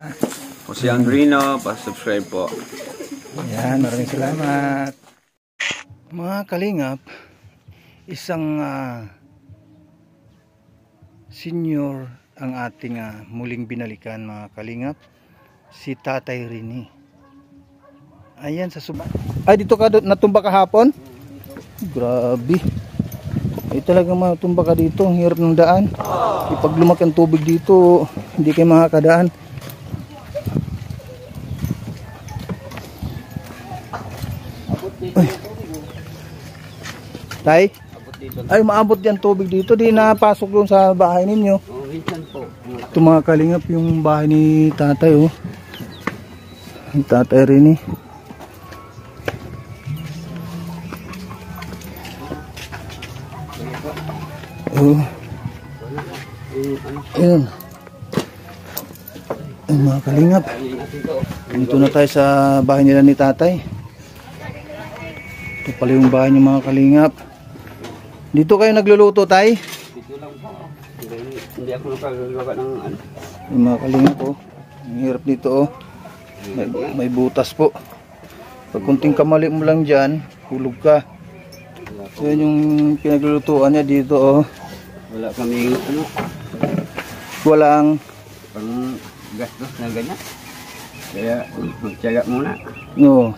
Po si Andrino, pa-subscribe po. Yan, maraming salamat. Mga kalingap, isang senior ang ating muling binalikan mga kalingap, si Tatay Rini. Ayan sa suba. Ay, dito ka natumba kahapon? Grabe. Ay talagang matumba ka dito, ang hirap ng daan. Pag lumaki ang tubig dito, hindi kayo makakadaan. Ay. Tay? Ay, maabot yan tubig dito. Di napasok doon sa bahay ninyo. Ito mga kalingap yung bahay ni tatay. Oh. Ang Tatay Rini. Oh. Ayan. Ay, mga kalingap. Dito na tayo sa bahay nila ni tatay. Ito pala yung bahay niyo mga kalingap. Dito kayo nagluluto, tay? Dito lang po. Hindi ako nakagawa ng ano. Yung mga kalingap po. Ang hirap dito oh. May butas po. Pag kunting kamali mo lang dyan, hulog ka. So yan yung pinaglulutuan niya dito oh. Wala kaming ano. Walang pang gastos na ganyan. Kaya magtiyaga muna. no.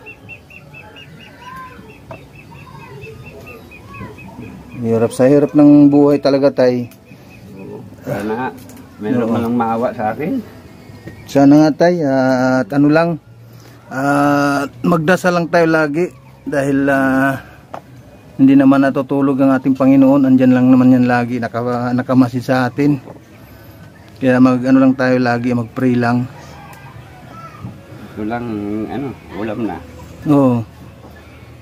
Hirap sa hirap ng buhay talaga tay. Sana meron man lang maawa sa akin. Sana nga tay at ano lang magdasal lang tayo lagi dahil hindi naman natutulog ang ating Panginoon. Andyan lang naman yan lagi nakamasid sa atin. Kaya ano lang tayo lagi, mag-pray lang. Ito lang ano, ulam na. Oo.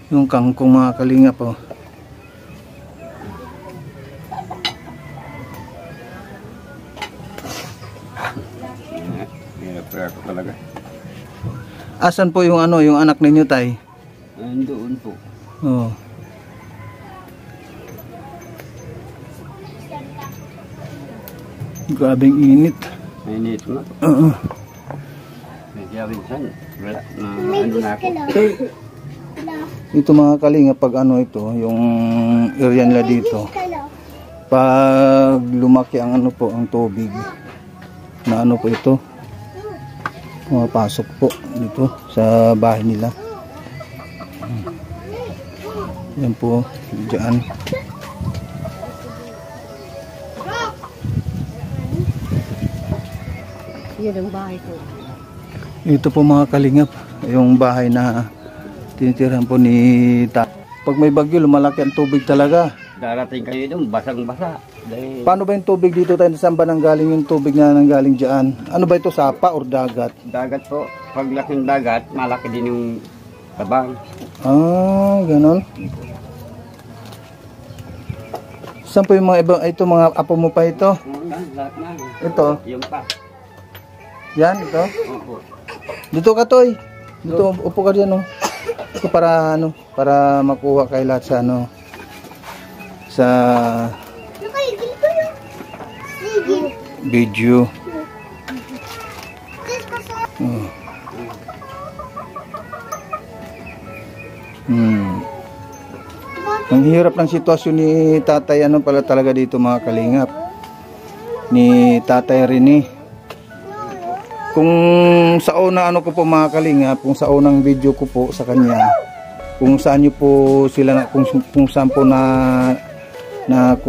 Yung kangkong mga kalingap oh. Hirap talaga. Asan po yung ano, yung anak ninyo tay? Doon po. Oo. Grabing init. Init na. Oo. Medyo minsan wala na ano na ako. Ito mga kalinga pag ano ito, yung area nila dito. Pag lumaki ang ano po, ang tubig. Na ano po ito. Mapasok po dito sa bahay nila. Yan po, diyan. Yun ang bahay ko. Ito po mga kalingap, yung bahay na tinitirahan po ni Tatay. Pag may bagyo, lumalaki ang tubig talaga. Darating kayo doon, basang-basa. Dahil Paano ba yung tubig dito tayo? Saan ba nanggaling yung tubig na nanggaling dyan? Ano ba ito, sapa or dagat? dagat po, pag laking dagat, malaki din yung tabang. Ah, ganon. Saan po yung mga iba? Ito mga apo mo pa ito? Lahat na. Ito? Yung pa. Yan, ito? Opo. Dito ka, Toy. Dito, upo ka dyan, oh. Ito para, ano, para makuha kayo lahat sa, ano, sa video. Oh. Ang hirap ng sitwasyon ni tatay, ano pala talaga dito mga kalingap. Ni Tatay Rini. Kung sa una ano ko po mga kalingap, kung sa unang video ko po sa kanya, kung saan nyo po sila, kung saan po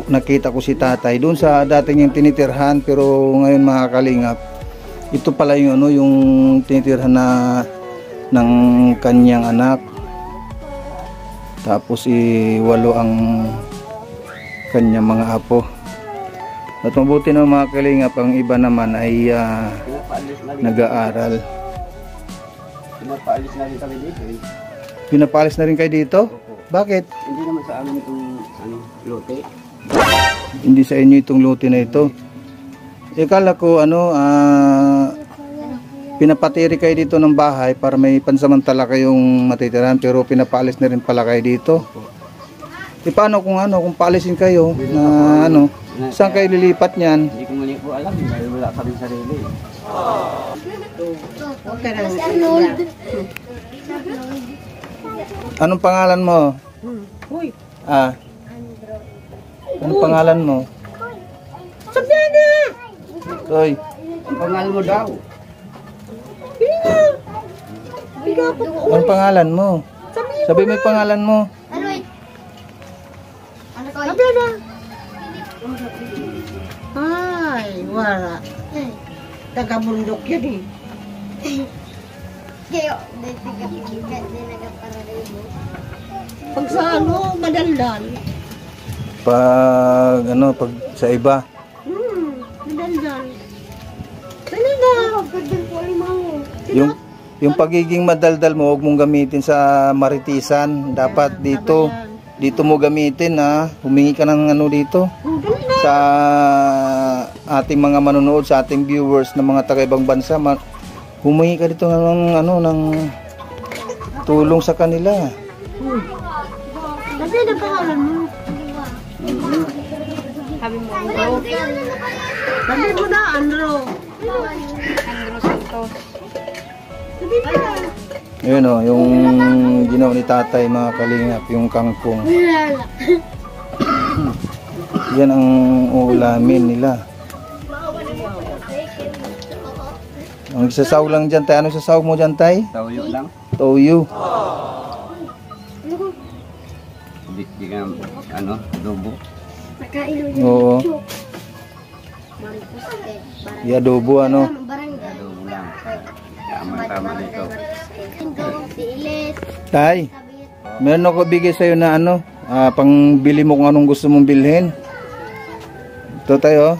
nakita ko si tatay, doon sa dating yung tinitirhan, pero ngayon mga kalingap, ito pala yung ano, yung tinitirhan na ng kanyang anak. Tapos 8 ang kanyang mga apo. At mabuti ng mga kalingap, ang iba naman ay nag-aaral. Pinapaalis na rin kami dito eh. Pinapalis na rin kayo dito? Opo. Bakit? Hindi naman sa amin itong ano, lote. Hindi sa inyo itong lote na ito. Ikala ko ano, pinapatiri kayo dito ng bahay para may pansamantala kayong matitirahan, pero pinapaalis na rin pala kayo dito. Paano kung ano, kung paalisin kayo na ano, saan kayo lilipat niyan? Hindi ko mali po alam dahil wala kami sarili. Huwag ka nang Arnold. Anong pangalan mo? Uy, Ah. Anong pangalan mo? sabihan na! Toy. Ang pangalan mo daw. Bili na! Biga po. Anong pangalan mo? Sabi mo yung pangalan mo. Ano eh? Ano ko? Sabihan na! Ay, wala. Taga-bundok yan eh. Kayo, di nagapara rin mo. Pag sa ano, madaldal. Pag pag sa iba. Madaldal. Talaga. Pagdal po limango. Yung pagiging madaldal mo, huwag mong gamitin sa maritisan. Dapat dito mo gamitin ha. Humingi ka ng dito. Sa ating mga manonood, sa ating viewers na mga taga-ibang bansa, humingi ka dito ng tulong sa kanila. Sabi na pangalan mo. Sabi mo, Andro. Sabi mo na, Andro. Andro Santos. Sabi mo na. Yun yung ginawa ni tatay mga kalingap, yung kangkong. Yan ang uulamin nila. Ang isasaw lang dyan tay. Ano isasaw mo dyan tay? Tawyo lang. Toyo. Di ka, adobo. Oo. Di adobo Adobo lang. Tama dito. Tay, meron ako bigay sa'yo na pangbili mo kung anong gusto mong bilhin. Ito tayo.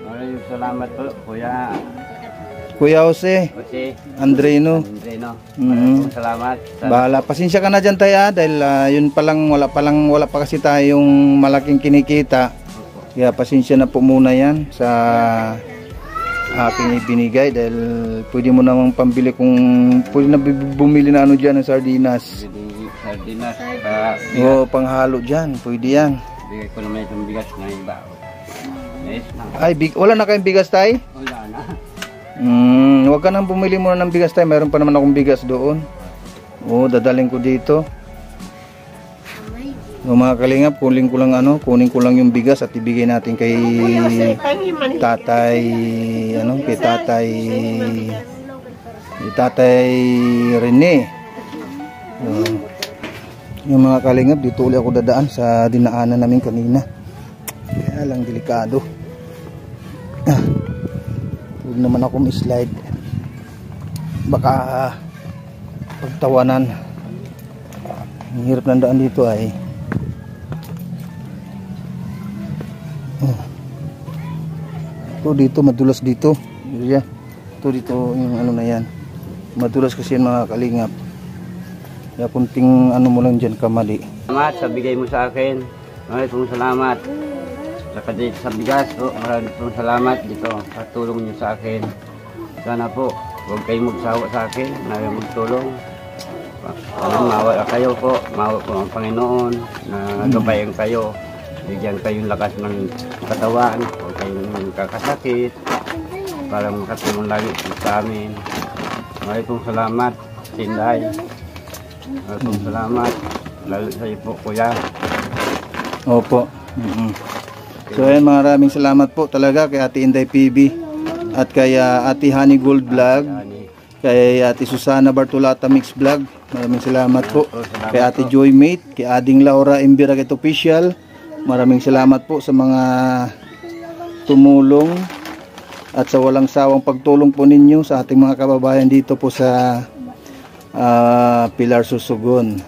Maraming salamat po, Kuya Kuya Jose, Andreno. Maraming salamat. Bahala. Pasensya ka na dyan tayo dahil yun palang wala pa kasi tayong malaking kinikita. Kaya pasensya na po muna yan sa aking ibinigay dahil pwede mo namang pambili kung pwede na bumili na dyan ng sardinas. Sardinas. Oo, panghalo dyan. Pwede yan. Bigay ko naman itong bigas na iba. Yes, Ay, wala na kayong bigas tay? wala na. Huwag ka nang bumili muna ng bigas tay. Mayroon pa naman akong bigas doon. Oo, dadaling ko dito. Mga kalingap, kunin ko lang yung bigas at ibigay natin kay tatay, kay tatay Rene. Yung mga kalingap, dito ulit ako dadaan sa dinaanan namin kanina. Kaya lang delikado. Huwag naman ako ma-slide. Baka pagtawanan. Ang hirap ng daan dito ay dito madulas dito. Ito dito yung na yan. Madulas kasi yan mga kalingap. Kaya kunting mo lang dyan kamali. Salamat sa bigay mo sa akin. Maraming salamat. Sa bigas po, maraming salamat dito sa tulong niyo sa akin. Sana po, huwag kayong magsawa sa akin, na magtulong. Mawa kayo po, mawa po ang Panginoon, na gabayan kayo. Bigyan kayong lakas ng katawan, huwag kayong kakasakit, para makatulong lagi sa amin. Maraming salamat, Sinday. Maraming salamat, lalo sa iyo po, Kuya. Opo. So ayan, maraming salamat po talaga kay Ate Inday PB at kay Ate Honey Gold Vlog, kay Ate Susana Bartolata Mix Vlog. Maraming salamat po. Kay Ate Joy Mate, kay Ading Laura Imbiraget Official. Maraming salamat po sa mga tumulong at sa walang sawang pagtulong po ninyo sa ating mga kababayan dito po sa Pilar Susugon.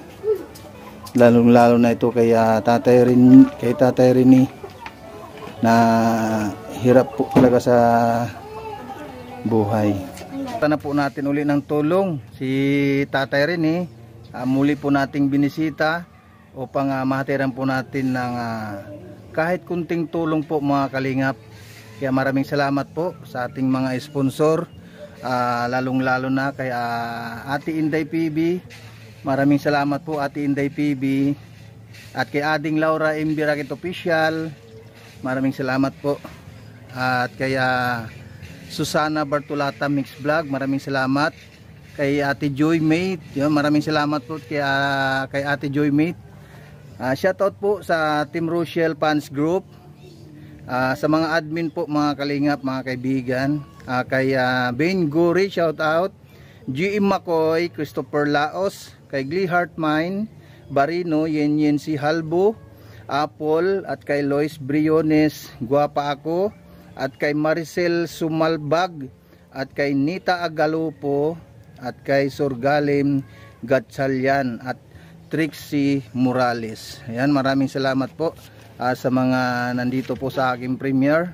Lalo na ito kay Tatay Rini na hirap po talaga sa buhay. Na po natin uli ng tulong si Tatay Rini. Muli po nating binisita upang mahatiran po natin ng kahit kunting tulong po mga kalingap. Kaya maraming salamat po sa ating mga sponsor, lalong lalo na kay Ate Inday PB. Maraming salamat po Ate Inday PB at kay Ading Laura Imbiraget Official. Maraming salamat po. At kay Susana Bartolata Mix Vlog, maraming salamat. kay Ate Joy Mate. Yun, maraming salamat po kay Ate Joy Mate. Shoutout po sa Team Rochelle Fans Group. Sa mga admin po, mga kalingap, mga kaibigan. Kay Ben Guri, shoutout. GM Makoy, Christopher Laos, kay Glee Heartmine, Barino, Yen Si Halbo, Apple, at kay Lois Briones, Guapa Ako, at kay Maricel Sumalbag, at kay Nita Agalupo, at kay Surgalim Gatsalyan, at Trixie Morales. Ayan, maraming salamat po sa mga nandito po sa aking premiere.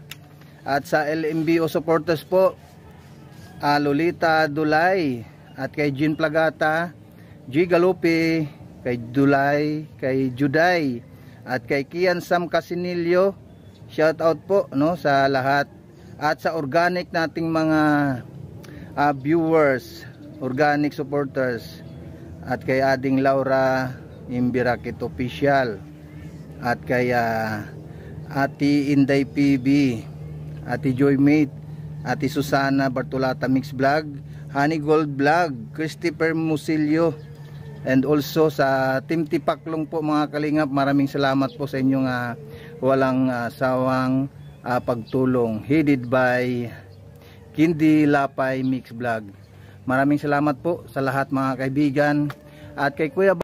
At sa LMBO supporters po, Lolita Dulay, at kay Jean Plagata, G. Galupi, kay Dulay, kay Juday, at kay Kian Sam Casinilio. Shout out po, no, sa lahat. At sa organic nating mga viewers, organic supporters, at kay Ading Laura Imbirakit Official, at kay Ati Inday PB, Ati Joy Mate, Ati Susana Bartolata Mix Vlog, Honey Gold Vlog, Christopher Musilio, and also sa Team Tipaklong po, mga kalingap. Maraming salamat po sa inyong walang sawang pagtulong, headed by Kindi Lapay Mix Vlog. Maraming salamat po sa lahat, mga kaibigan. At kay Kuya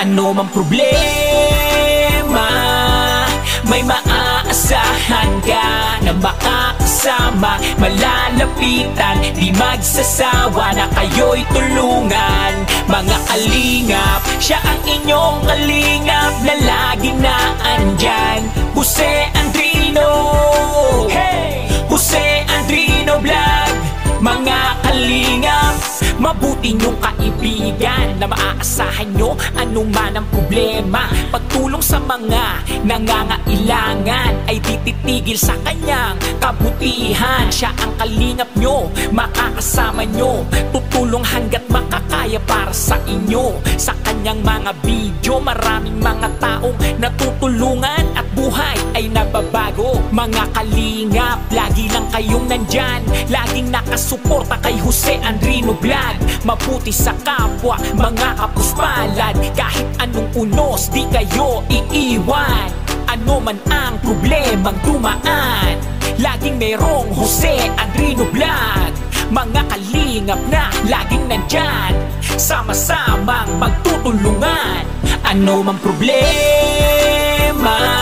Ano mang problema, may maaasahan ka na makakasama, malalapitan, di magsasawa na kayo'y tulungan. Mga kalingap, siya ang inyong kalingap na lagi na andyan. Jose Andrino, hey! Jose Andrino Vlog. Mga kalingap, mabuti niyong kaibigan na maaasahan nyo anuman ang problema. Pagtulong sa mga nangangailangan ay tititigil sa kanyang kabutihan. Siya ang kalingap nyo, makakasama nyo, tutulong hanggat makakaya para sa inyo. Sa kanyang mga video, maraming mga taong natutulungan at buhay ay nababago. Mga kalingap, lagi lang kayong nandyan, laging nakasuporta kay Jose Andrino Vlog. Mabuti sa kapwa, mga kapuspalad, kahit anong unos di kayo iiwan. Ano man ang problemang dumaan, laging merong Jose Andrino Vlog. Mga kalingap na laging nandyan, sama-samang magtutulungan. Ano man problema,